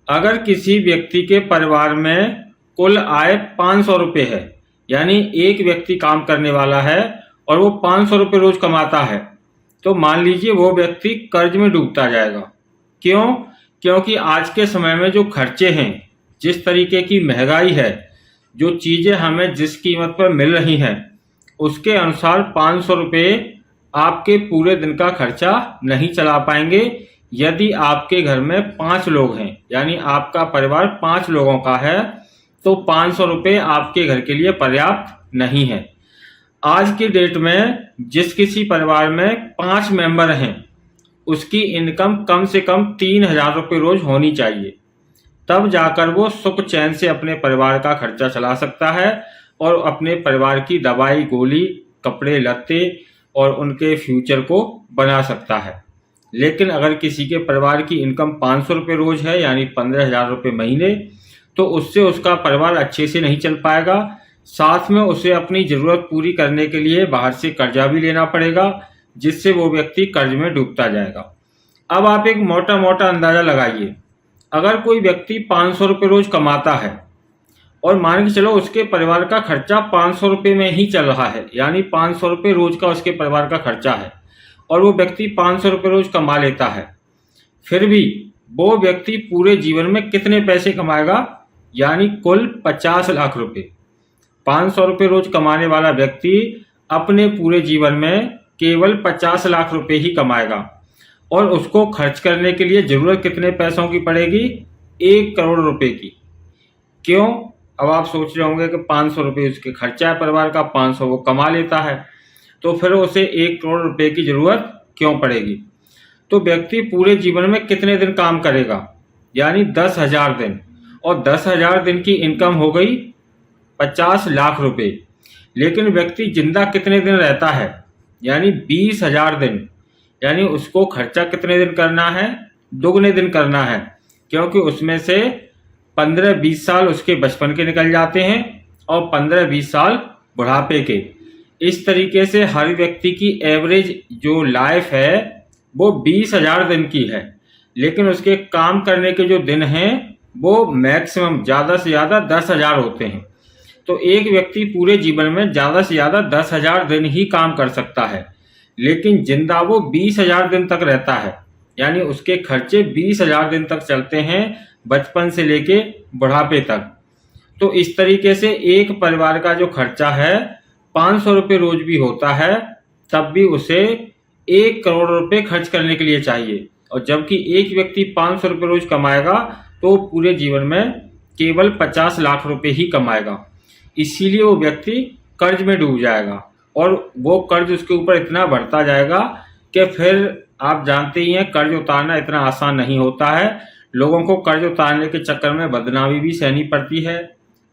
अगर किसी व्यक्ति के परिवार में कुल आय 500 रुपये है, यानी एक व्यक्ति काम करने वाला है और वो 500 रुपये रोज कमाता है, तो मान लीजिए वो व्यक्ति कर्ज में डूबता जाएगा। क्यों? क्योंकि आज के समय में जो खर्चे हैं, जिस तरीके की महंगाई है, जो चीज़ें हमें जिस कीमत पर मिल रही हैं, उसके अनुसार 500 रुपये आपके पूरे दिन का खर्चा नहीं चला पाएंगे। यदि आपके घर में 5 लोग हैं, यानी आपका परिवार 5 लोगों का है, तो 500 रुपये आपके घर के लिए पर्याप्त नहीं है। आज की डेट में जिस किसी परिवार में 5 मेंबर हैं, उसकी इनकम कम से कम 3,000 रुपये रोज होनी चाहिए, तब जाकर वो सुख चैन से अपने परिवार का खर्चा चला सकता है और अपने परिवार की दवाई गोली, कपड़े लत्ते और उनके फ्यूचर को बना सकता है। लेकिन अगर किसी के परिवार की इनकम 500 रुपये रोज है, यानी 15,000 रुपये महीने, तो उससे उसका परिवार अच्छे से नहीं चल पाएगा। साथ में उसे अपनी ज़रूरत पूरी करने के लिए बाहर से कर्जा भी लेना पड़ेगा, जिससे वो व्यक्ति कर्ज में डूबता जाएगा। अब आप एक मोटा मोटा अंदाज़ा लगाइए, अगर कोई व्यक्ति 500 रुपये रोज कमाता है और मान के चलो उसके परिवार का खर्चा 500 रुपये में ही चल रहा है, यानी 500 रुपये रोज का उसके परिवार का खर्चा है, और वो व्यक्ति 500 रुपये रोज कमा लेता है, फिर भी वो व्यक्ति पूरे जीवन में कितने पैसे कमाएगा? यानी कुल 50 लाख रुपए। 500 रुपये रोज कमाने वाला व्यक्ति अपने पूरे जीवन में केवल 50 लाख रुपए ही कमाएगा, और उसको खर्च करने के लिए जरूरत कितने पैसों की पड़ेगी? 1 करोड़ रुपए की। क्यों? अब आप सोच रहे होंगे कि 500 रुपये उसके खर्चा है परिवार का, 500 वो कमा लेता है, तो फिर उसे 1 करोड़ रुपए की जरूरत क्यों पड़ेगी? तो व्यक्ति पूरे जीवन में कितने दिन काम करेगा? यानी 10,000 दिन, और 10,000 दिन की इनकम हो गई 50 लाख रुपए। लेकिन व्यक्ति जिंदा कितने दिन रहता है? यानी 20,000 दिन। यानी उसको खर्चा कितने दिन करना है? दुगने दिन करना है, क्योंकि उसमें से 15-20 साल उसके बचपन के निकल जाते हैं और 15-20 साल बुढ़ापे के। इस तरीके से हर व्यक्ति की एवरेज जो लाइफ है वो 20,000 दिन की है, लेकिन उसके काम करने के जो दिन हैं वो मैक्सिमम ज़्यादा से ज़्यादा 10,000 होते हैं। तो एक व्यक्ति पूरे जीवन में ज़्यादा से ज़्यादा 10,000 दिन ही काम कर सकता है, लेकिन जिंदा वो 20,000 दिन तक रहता है, यानी उसके खर्चे 20,000 दिन तक चलते हैं, बचपन से लेके बुढ़ापे तक। तो इस तरीके से एक परिवार का जो खर्चा है 500 रुपये रोज भी होता है, तब भी उसे 1 करोड़ रुपए खर्च करने के लिए चाहिए, और जबकि एक व्यक्ति 500 रुपये रोज कमाएगा तो पूरे जीवन में केवल 50 लाख रुपए ही कमाएगा। इसीलिए वो व्यक्ति कर्ज में डूब जाएगा, और वो कर्ज उसके ऊपर इतना बढ़ता जाएगा कि फिर आप जानते ही हैं कर्ज उतारना इतना आसान नहीं होता है। लोगों को कर्ज उतारने के चक्कर में बदनामी भी सहनी पड़ती है,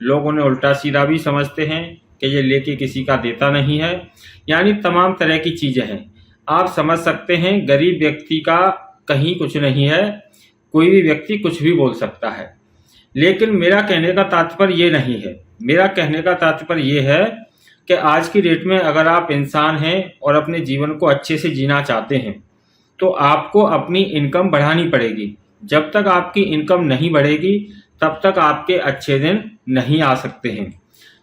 लोग उन्हें उल्टा सीधा भी समझते हैं कि ये लेके किसी का देता नहीं है, यानी तमाम तरह की चीज़ें हैं। आप समझ सकते हैं गरीब व्यक्ति का कहीं कुछ नहीं है, कोई भी व्यक्ति कुछ भी बोल सकता है। लेकिन मेरा कहने का तात्पर्य ये नहीं है, मेरा कहने का तात्पर्य ये है कि आज की डेट में अगर आप इंसान हैं और अपने जीवन को अच्छे से जीना चाहते हैं, तो आपको अपनी इनकम बढ़ानी पड़ेगी। जब तक आपकी इनकम नहीं बढ़ेगी तब तक आपके अच्छे दिन नहीं आ सकते हैं।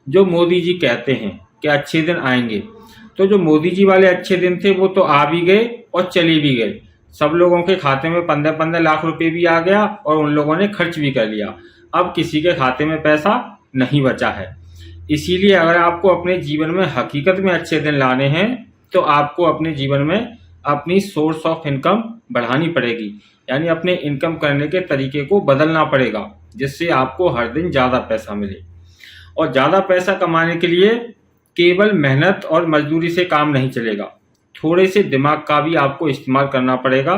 जो मोदी जी कहते हैं कि अच्छे दिन आएंगे, तो जो मोदी जी वाले अच्छे दिन थे वो तो आ भी गए और चले भी गए। सब लोगों के खाते में 15-15 लाख रुपए भी आ गया और उन लोगों ने खर्च भी कर लिया। अब किसी के खाते में पैसा नहीं बचा है। इसीलिए अगर आपको अपने जीवन में हकीकत में अच्छे दिन लाने हैं, तो आपको अपने जीवन में अपनी सोर्स ऑफ इनकम बढ़ानी पड़ेगी, यानी अपने इनकम करने के तरीके को बदलना पड़ेगा, जिससे आपको हर दिन ज़्यादा पैसा मिले। और ज़्यादा पैसा कमाने के लिए केवल मेहनत और मजदूरी से काम नहीं चलेगा, थोड़े से दिमाग का भी आपको इस्तेमाल करना पड़ेगा।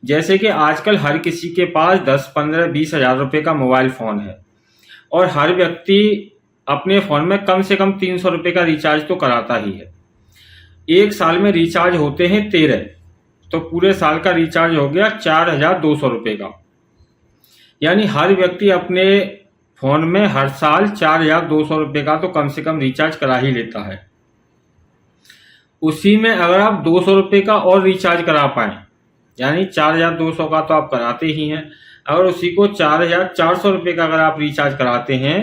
जैसे कि आजकल हर किसी के पास 10, 15, 20 हज़ार रुपये का मोबाइल फ़ोन है, और हर व्यक्ति अपने फ़ोन में कम से कम 300 रुपये का रिचार्ज तो कराता ही है। एक साल में रिचार्ज होते हैं 13, तो पूरे साल का रिचार्ज हो गया 4,200 रुपये का। यानी हर व्यक्ति अपने फ़ोन में हर साल 4,200 रुपये का तो कम से कम रिचार्ज करा ही लेता है। उसी में अगर आप 200 रुपये का और रिचार्ज करा पाएँ, यानी 4,200 का तो आप कराते ही हैं, अगर उसी को 4,400 रुपये का अगर आप रिचार्ज कराते हैं,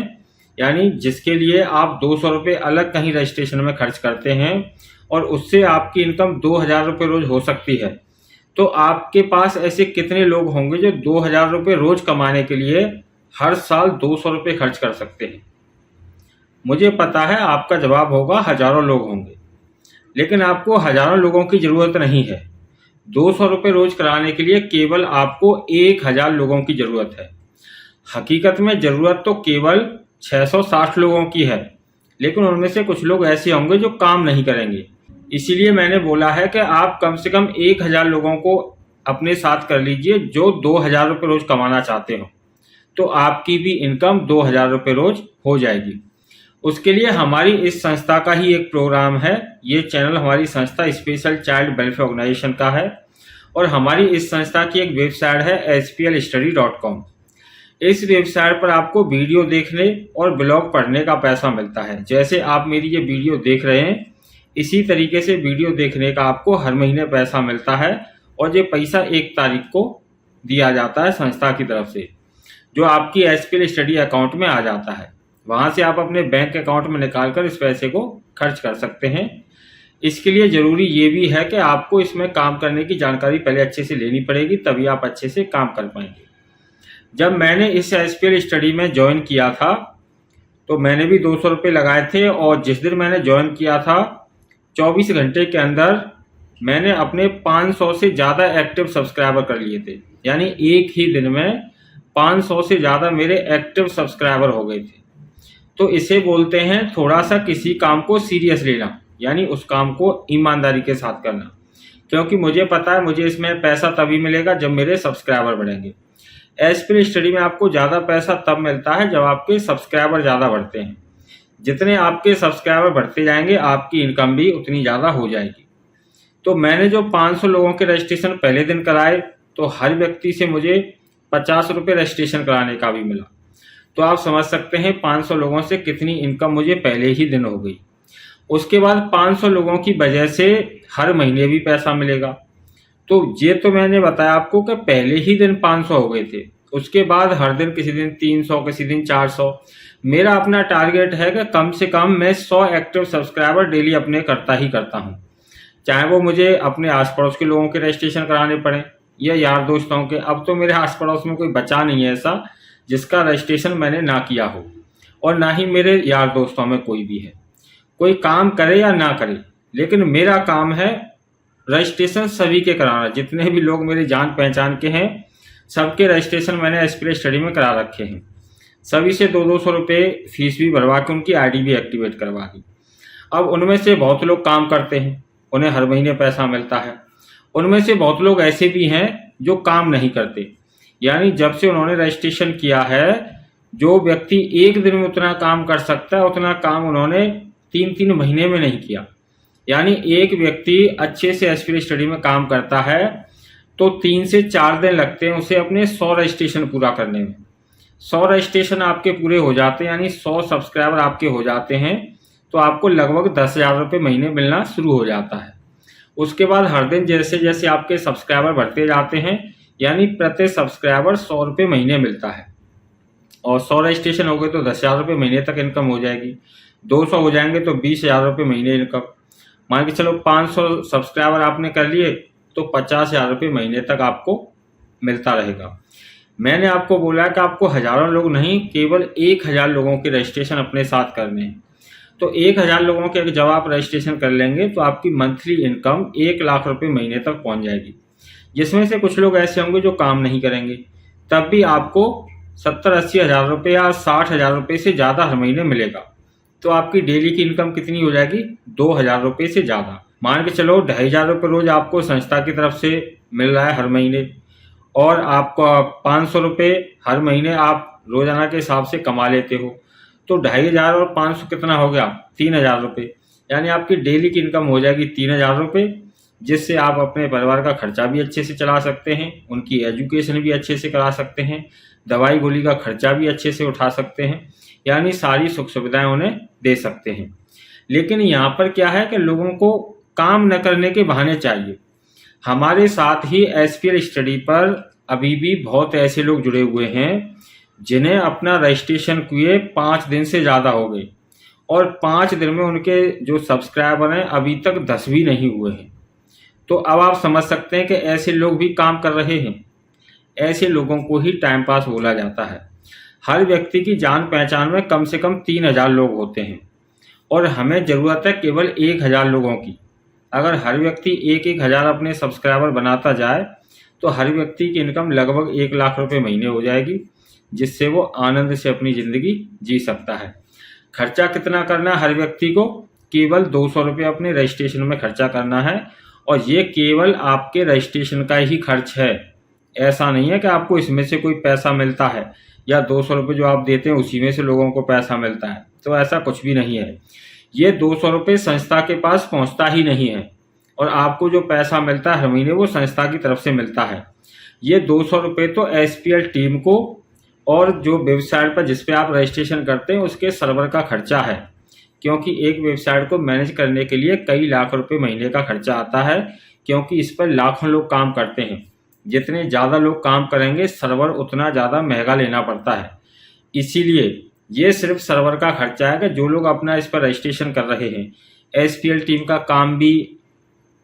यानी जिसके लिए आप 200 रुपये अलग कहीं रजिस्ट्रेशन में खर्च करते हैं और उससे आपकी इनकम 2,000 रुपये रोज हो सकती है, तो आपके पास ऐसे कितने लोग होंगे जो 2,000 रुपये रोज कमाने के लिए हर साल 200 रुपये खर्च कर सकते हैं? मुझे पता है आपका जवाब होगा हजारों लोग होंगे, लेकिन आपको हजारों लोगों की जरूरत नहीं है। 200 रुपये रोज कराने के लिए केवल आपको 1,000 लोगों की जरूरत है। हकीकत में जरूरत तो केवल 660 लोगों की है, लेकिन उनमें से कुछ लोग ऐसे होंगे जो काम नहीं करेंगे। इसीलिए मैंने बोला है कि आप कम से कम 1,000 लोगों को अपने साथ कर लीजिए जो 2,000 रुपये रोज कमाना चाहते हो, तो आपकी भी इनकम 2,000 रुपये रोज हो जाएगी। उसके लिए हमारी इस संस्था का ही एक प्रोग्राम है। ये चैनल हमारी संस्था स्पेशल चाइल्ड वेलफेयर ऑर्गेनाइजेशन का है और हमारी इस संस्था की एक वेबसाइट है hplstudy.com। इस वेबसाइट पर आपको वीडियो देखने और ब्लॉग पढ़ने का पैसा मिलता है। जैसे आप मेरी ये वीडियो देख रहे हैं, इसी तरीके से वीडियो देखने का आपको हर महीने पैसा मिलता है और ये पैसा 1 तारीख को दिया जाता है संस्था की तरफ से, जो आपकी HPL स्टडी अकाउंट में आ जाता है। वहां से आप अपने बैंक अकाउंट में निकाल कर इस पैसे को खर्च कर सकते हैं। इसके लिए ज़रूरी ये भी है कि आपको इसमें काम करने की जानकारी पहले अच्छे से लेनी पड़ेगी, तभी आप अच्छे से काम कर पाएंगे। जब मैंने इस HPL स्टडी में ज्वाइन किया था तो मैंने भी 200 रुपये लगाए थे और जिस दिन मैंने ज्वाइन किया था 24 घंटे के अंदर मैंने अपने 500 से ज़्यादा एक्टिव सब्सक्राइबर कर लिए थे। यानी एक ही दिन में 500 से ज़्यादा मेरे एक्टिव सब्सक्राइबर हो गए थे। तो इसे बोलते हैं थोड़ा सा किसी काम को सीरियस लेना, यानी उस काम को ईमानदारी के साथ करना, क्योंकि मुझे पता है मुझे इसमें पैसा तभी मिलेगा जब मेरे सब्सक्राइबर बढ़ेंगे। HPL स्टडी में आपको ज़्यादा पैसा तब मिलता है जब आपके सब्सक्राइबर ज़्यादा बढ़ते हैं। जितने आपके सब्सक्राइबर बढ़ते जाएंगे आपकी इनकम भी उतनी ज़्यादा हो जाएगी। तो मैंने जो 500 लोगों के रजिस्ट्रेशन पहले दिन कराए, तो हर व्यक्ति से मुझे 50 रुपये रजिस्ट्रेशन कराने का भी मिला। तो आप समझ सकते हैं 500 लोगों से कितनी इनकम मुझे पहले ही दिन हो गई। उसके बाद 500 लोगों की वजह से हर महीने भी पैसा मिलेगा। तो ये तो मैंने बताया आपको कि पहले ही दिन 500 हो गए थे। उसके बाद हर दिन किसी दिन 300, किसी दिन 400। मेरा अपना टारगेट है कि कम से कम मैं 100 एक्टिव सब्सक्राइबर डेली अपने करता ही करता हूँ, चाहे वो मुझे अपने आस पड़ोस के लोगों के रजिस्ट्रेशन कराने पड़े या यार दोस्तों के। अब तो मेरे आस पड़ोस में कोई बचा नहीं है ऐसा जिसका रजिस्ट्रेशन मैंने ना किया हो, और ना ही मेरे यार दोस्तों में कोई भी है। कोई काम करे या ना करे, लेकिन मेरा काम है रजिस्ट्रेशन सभी के कराना। जितने भी लोग मेरे जान पहचान के हैं सबके रजिस्ट्रेशन मैंने HPL स्टडी में करा रखे हैं। सभी से 200 रुपये फीस भी भरवा के उनकी ID भी एक्टिवेट करवा दी। अब उनमें से बहुत लोग काम करते हैं, उन्हें हर महीने पैसा मिलता है। उनमें से बहुत लोग ऐसे भी हैं जो काम नहीं करते, यानी जब से उन्होंने रजिस्ट्रेशन किया है, जो व्यक्ति एक दिन में उतना काम कर सकता है उतना काम उन्होंने 3-3 महीने में नहीं किया। यानी एक व्यक्ति अच्छे से HPL स्टडी में काम करता है तो 3 से 4 दिन लगते हैं उसे अपने 100 रजिस्ट्रेशन पूरा करने में। 100 रजिस्ट्रेशन आपके पूरे हो जाते हैं, यानी 100 सब्सक्राइबर आपके हो जाते हैं, तो आपको लगभग 10,000 रुपये महीने मिलना शुरू हो जाता है। उसके बाद हर दिन जैसे जैसे आपके सब्सक्राइबर बढ़ते जाते हैं, यानी प्रति सब्सक्राइबर 100 रुपये महीने मिलता है। और 100 रजिस्ट्रेशन हो गए तो 10,000 रुपये महीने तक इनकम हो जाएगी। 200 हो जाएंगे तो 20,000 रुपये महीने इनकम। मान के चलो 500 सब्सक्राइबर आपने कर लिए तो 50,000 रुपये महीने तक आपको मिलता रहेगा। मैंने आपको बोला कि आपको हजारों लोग नहीं, केवल 1,000 लोगों के रजिस्ट्रेशन अपने साथ करने हैं। तो 1,000 लोगों के जब आप रजिस्ट्रेशन कर लेंगे तो आपकी मंथली इनकम 1 लाख रुपये महीने तक पहुंच जाएगी। जिसमें से कुछ लोग ऐसे होंगे जो काम नहीं करेंगे, तब भी आपको 70-80 हज़ार रुपये या 60,000 रुपये से ज़्यादा हर महीने मिलेगा। तो आपकी डेली की इनकम कितनी हो जाएगी? 2,000 रुपये से ज़्यादा। मान के चलो 2,500 रुपये रोज आपको संस्था की तरफ से मिल रहा है हर महीने, और आपको 500 रुपये हर महीने आप रोजाना के हिसाब से कमा लेते हो, तो 2,500 और 500 कितना हो गया? 3,000 रुपये। यानी आपकी डेली की इनकम हो जाएगी 3,000 रुपये, जिससे आप अपने परिवार का खर्चा भी अच्छे से चला सकते हैं, उनकी एजुकेशन भी अच्छे से करा सकते हैं, दवाई गोली का खर्चा भी अच्छे से उठा सकते हैं, यानी सारी सुख सुविधाएं उन्हें दे सकते हैं। लेकिन यहाँ पर क्या है कि लोगों को काम न करने के बहाने चाहिए। हमारे साथ ही HPL स्टडी पर अभी भी बहुत ऐसे लोग जुड़े हुए हैं जिन्हें अपना रजिस्ट्रेशन किए 5 दिन से ज़्यादा हो गए और 5 दिन में उनके जो सब्सक्राइबर हैं अभी तक 10 भी नहीं हुए हैं। तो अब आप समझ सकते हैं कि ऐसे लोग भी काम कर रहे हैं। ऐसे लोगों को ही टाइम पास बोला जाता है। हर व्यक्ति की जान पहचान में कम से कम 3000 लोग होते हैं और हमें ज़रूरत है केवल 1000 लोगों की। अगर हर व्यक्ति 1-1000 अपने सब्सक्राइबर बनाता जाए तो हर व्यक्ति की इनकम लगभग 1 लाख रुपए महीने हो जाएगी, जिससे वो आनंद से अपनी ज़िंदगी जी सकता है। खर्चा कितना करना है हर व्यक्ति को? केवल 200 रुपये अपने रजिस्ट्रेशन में खर्चा करना है और ये केवल आपके रजिस्ट्रेशन का ही खर्च है। ऐसा नहीं है कि आपको इसमें से कोई पैसा मिलता है या 200 रुपये जो आप देते हैं उसी में से लोगों को पैसा मिलता है, तो ऐसा कुछ भी नहीं है। ये 200 रुपये संस्था के पास पहुंचता ही नहीं है और आपको जो पैसा मिलता है हर महीने वो संस्था की तरफ से मिलता है। ये 200 रुपये तो SPL टीम को और जो वेबसाइट पर जिस पे आप रजिस्ट्रेशन करते हैं उसके सर्वर का खर्चा है, क्योंकि एक वेबसाइट को मैनेज करने के लिए कई लाख रुपए महीने का खर्चा आता है, क्योंकि इस पर लाखों लोग काम करते हैं। जितने ज़्यादा लोग काम करेंगे सर्वर उतना ज़्यादा महंगा लेना पड़ता है। इसीलिए ये सिर्फ सर्वर का खर्चा है कि जो लोग अपना इस पर रजिस्ट्रेशन कर रहे हैं, SPL टीम का काम भी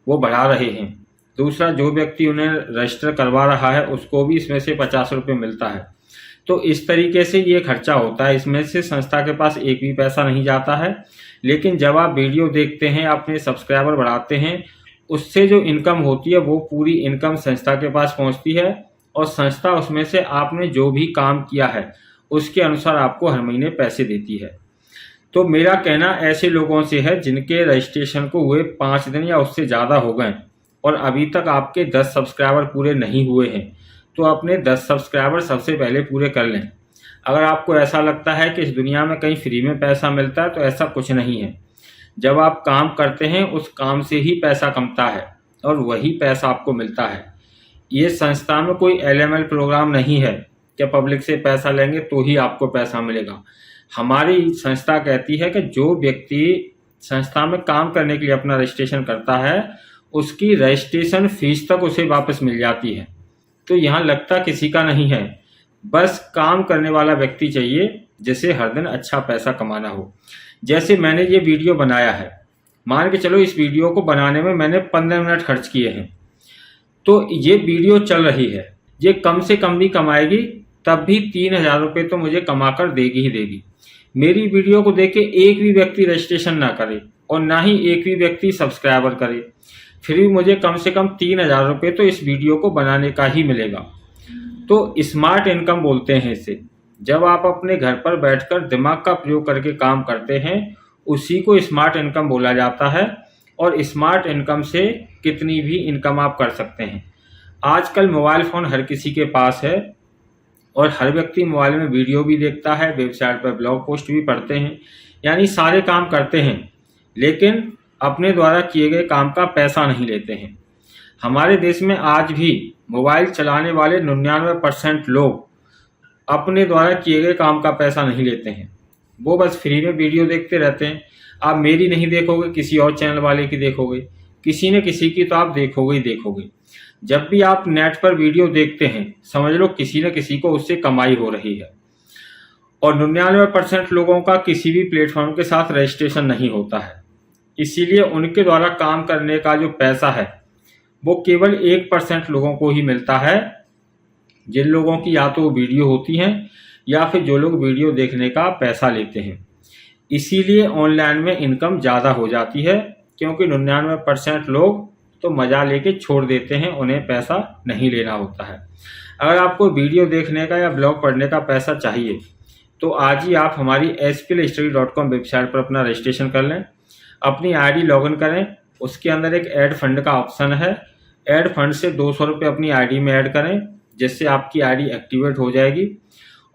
वो बढ़ा रहे हैं। दूसरा, जो व्यक्ति उन्हें रजिस्टर करवा रहा है उसको भी इसमें से 50 रुपये मिलता है। तो इस तरीके से ये खर्चा होता है। इसमें से संस्था के पास एक भी पैसा नहीं जाता है। लेकिन जब आप वीडियो देखते हैं, अपने सब्सक्राइबर बढ़ाते हैं, उससे जो इनकम होती है वो पूरी इनकम संस्था के पास पहुंचती है और संस्था उसमें से आपने जो भी काम किया है उसके अनुसार आपको हर महीने पैसे देती है। तो मेरा कहना ऐसे लोगों से है जिनके रजिस्ट्रेशन को हुए 5 दिन या उससे ज़्यादा हो गए और अभी तक आपके 10 सब्सक्राइबर पूरे नहीं हुए हैं, तो अपने 10 सब्सक्राइबर सबसे पहले पूरे कर लें। अगर आपको ऐसा लगता है कि इस दुनिया में कहीं फ्री में पैसा मिलता है, तो ऐसा कुछ नहीं है। जब आप काम करते हैं उस काम से ही पैसा कमता है और वही पैसा आपको मिलता है। ये संस्था में कोई LML प्रोग्राम नहीं है कि पब्लिक से पैसा लेंगे तो ही आपको पैसा मिलेगा। हमारी संस्था कहती है कि जो व्यक्ति संस्था में काम करने के लिए अपना रजिस्ट्रेशन करता है उसकी रजिस्ट्रेशन फीस तक उसे वापस मिल जाती है। तो यहाँ लगता किसी का नहीं है, बस काम करने वाला व्यक्ति चाहिए जिसे हर दिन अच्छा पैसा कमाना हो। जैसे मैंने ये वीडियो बनाया है, मान के चलो इस वीडियो को बनाने में मैंने 15 मिनट खर्च किए हैं, तो ये वीडियो चल रही है, ये कम से कम भी कमाएगी तब भी 3000 रुपये तो मुझे कमा कर देगी ही देगी। मेरी वीडियो को देख के एक भी व्यक्ति रजिस्ट्रेशन ना करे और ना ही एक भी व्यक्ति सब्सक्राइबर करे, फिर भी मुझे कम से कम 3000 रुपये तो इस वीडियो को बनाने का ही मिलेगा। तो स्मार्ट इनकम बोलते हैं इसे। जब आप अपने घर पर बैठकर दिमाग का प्रयोग करके काम करते हैं उसी को स्मार्ट इनकम बोला जाता है और स्मार्ट इनकम से कितनी भी इनकम आप कर सकते हैं। आजकल मोबाइल फ़ोन हर किसी के पास है और हर व्यक्ति मोबाइल में वीडियो भी देखता है, वेबसाइट पर ब्लॉग पोस्ट भी पढ़ते हैं, यानी सारे काम करते हैं, लेकिन अपने द्वारा किए गए काम का पैसा नहीं लेते हैं। हमारे देश में आज भी मोबाइल चलाने वाले 99% लोग अपने द्वारा किए गए काम का पैसा नहीं लेते हैं। वो बस फ्री में वीडियो देखते रहते हैं। आप मेरी नहीं देखोगे, किसी और चैनल वाले की देखोगे, किसी न किसी की तो आप देखोगे ही देखोगे। जब भी आप नेट पर वीडियो देखते हैं समझ लो किसी न किसी को उससे कमाई हो रही है। और 99% लोगों का किसी भी प्लेटफॉर्म के साथ रजिस्ट्रेशन नहीं होता है, इसीलिए उनके द्वारा काम करने का जो पैसा है वो केवल 1% लोगों को ही मिलता है, जिन लोगों की या तो वीडियो होती हैं या फिर जो लोग वीडियो देखने का पैसा लेते हैं। इसीलिए ऑनलाइन में इनकम ज़्यादा हो जाती है, क्योंकि 99% लोग तो मज़ा लेके छोड़ देते हैं, उन्हें पैसा नहीं लेना होता है। अगर आपको वीडियो देखने का या ब्लॉग पढ़ने का पैसा चाहिए तो आज ही आप हमारी spelstudy.com वेबसाइट पर अपना रजिस्ट्रेशन कर लें, अपनी ID लॉगिन करें, उसके अंदर एक ऐड फंड का ऑप्शन है, ऐड फंड से 200 रुपये अपनी ID में ऐड करें, जिससे आपकी ID एक्टिवेट हो जाएगी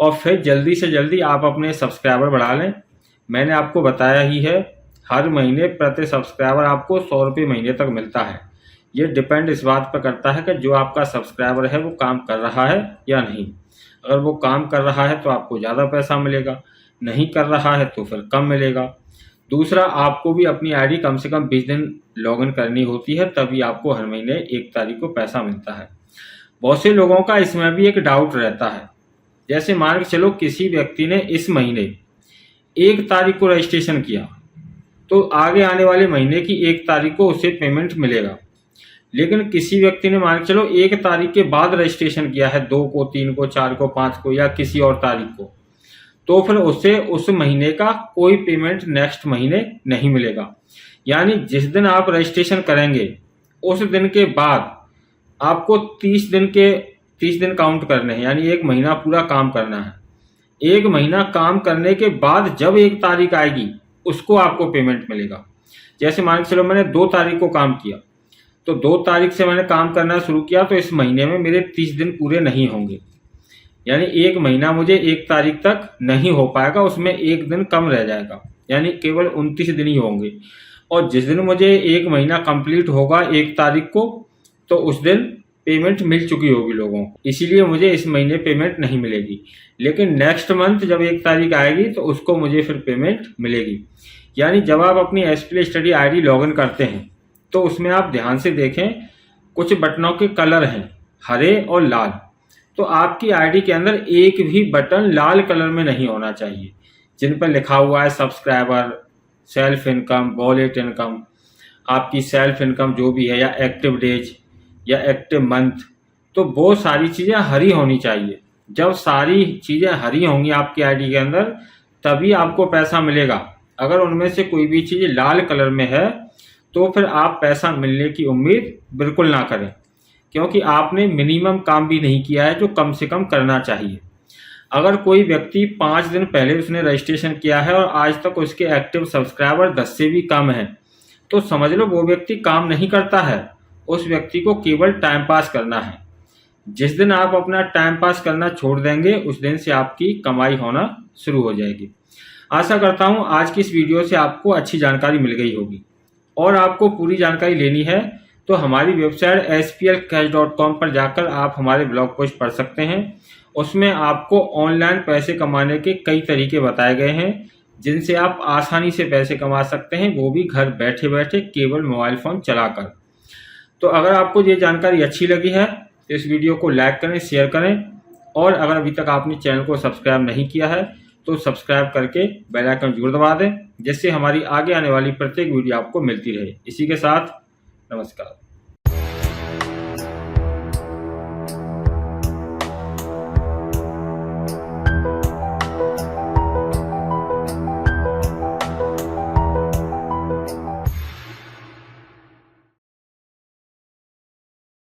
और फिर जल्दी से जल्दी आप अपने सब्सक्राइबर बढ़ा लें। मैंने आपको बताया ही है, हर महीने प्रति सब्सक्राइबर आपको 100 रुपये महीने तक मिलता है। ये डिपेंड इस बात पर करता है कि जो आपका सब्सक्राइबर है वो काम कर रहा है या नहीं। अगर वो काम कर रहा है तो आपको ज़्यादा पैसा मिलेगा, नहीं कर रहा है तो फिर कम मिलेगा। दूसरा, आपको भी अपनी ID कम से कम 20 दिन लॉगिन करनी होती है, तभी आपको हर महीने 1 तारीख को पैसा मिलता है। बहुत से लोगों का इसमें भी एक डाउट रहता है। जैसे मान के चलो किसी व्यक्ति ने इस महीने 1 तारीख को रजिस्ट्रेशन किया, तो आगे आने वाले महीने की 1 तारीख को उसे पेमेंट मिलेगा। लेकिन किसी व्यक्ति ने मान के चलो 1 तारीख के बाद रजिस्ट्रेशन किया है, 2 को, 3 को, 4 को, 5 को या किसी और तारीख को, तो फिर उसे उस महीने का कोई पेमेंट नेक्स्ट महीने नहीं मिलेगा। यानी जिस दिन आप रजिस्ट्रेशन करेंगे उस दिन के बाद आपको 30 दिन काउंट करने हैं, यानी 1 महीना पूरा काम करना है। 1 महीना काम करने के बाद जब 1 तारीख आएगी उसको आपको पेमेंट मिलेगा। जैसे मान के चलो मैंने 2 तारीख को काम किया, तो 2 तारीख से मैंने काम करना शुरू किया, तो इस महीने में मेरे 30 दिन पूरे नहीं होंगे, यानी 1 महीना मुझे 1 तारीख तक नहीं हो पाएगा, उसमें 1 दिन कम रह जाएगा, यानी केवल 29 दिन ही होंगे। और जिस दिन मुझे 1 महीना कंप्लीट होगा 1 तारीख को, तो उस दिन पेमेंट मिल चुकी होगी लोगों को, इसीलिए मुझे इस महीने पेमेंट नहीं मिलेगी। लेकिन नेक्स्ट मंथ जब 1 तारीख आएगी तो उसको मुझे फिर पेमेंट मिलेगी। यानी जब आप अपनी SPL स्टडी ID लॉगिन करते हैं तो उसमें आप ध्यान से देखें, कुछ बटनों के कलर हैं हरे और लाल, तो आपकी ID के अंदर एक भी बटन लाल कलर में नहीं होना चाहिए जिन पर लिखा हुआ है subscriber, self income, wallet income, आपकी सेल्फ इनकम जो भी है, या एक्टिव डेज या एक्टिव मंथ, तो वो सारी चीज़ें हरी होनी चाहिए। जब सारी चीज़ें हरी होंगी आपकी ID के अंदर तभी आपको पैसा मिलेगा। अगर उनमें से कोई भी चीज़ लाल कलर में है तो फिर आप पैसा मिलने की उम्मीद बिल्कुल ना करें, क्योंकि आपने मिनिमम काम भी नहीं किया है जो कम से कम करना चाहिए। अगर कोई व्यक्ति 5 दिन पहले उसने रजिस्ट्रेशन किया है और आज तक उसके एक्टिव सब्सक्राइबर 10 से भी कम हैं, तो समझ लो वो व्यक्ति काम नहीं करता है, उस व्यक्ति को केवल टाइम पास करना है। जिस दिन आप अपना टाइम पास करना छोड़ देंगे उस दिन से आपकी कमाई होना शुरू हो जाएगी। आशा करता हूँ आज की इस वीडियो से आपको अच्छी जानकारी मिल गई होगी। और आपको पूरी जानकारी लेनी है तो हमारी वेबसाइट splcash.com पर जाकर आप हमारे ब्लॉग पोस्ट पढ़ सकते हैं। उसमें आपको ऑनलाइन पैसे कमाने के कई तरीके बताए गए हैं जिनसे आप आसानी से पैसे कमा सकते हैं, वो भी घर बैठे बैठे केवल मोबाइल फ़ोन चलाकर। तो अगर आपको ये जानकारी अच्छी लगी है तो इस वीडियो को लाइक करें, शेयर करें, और अगर अभी तक आपने चैनल को सब्सक्राइब नहीं किया है तो सब्सक्राइब करके बेल आइकन जरूर दबा दें, जिससे हमारी आगे आने वाली प्रत्येक वीडियो आपको मिलती रहे। इसी के साथ नमस्कार।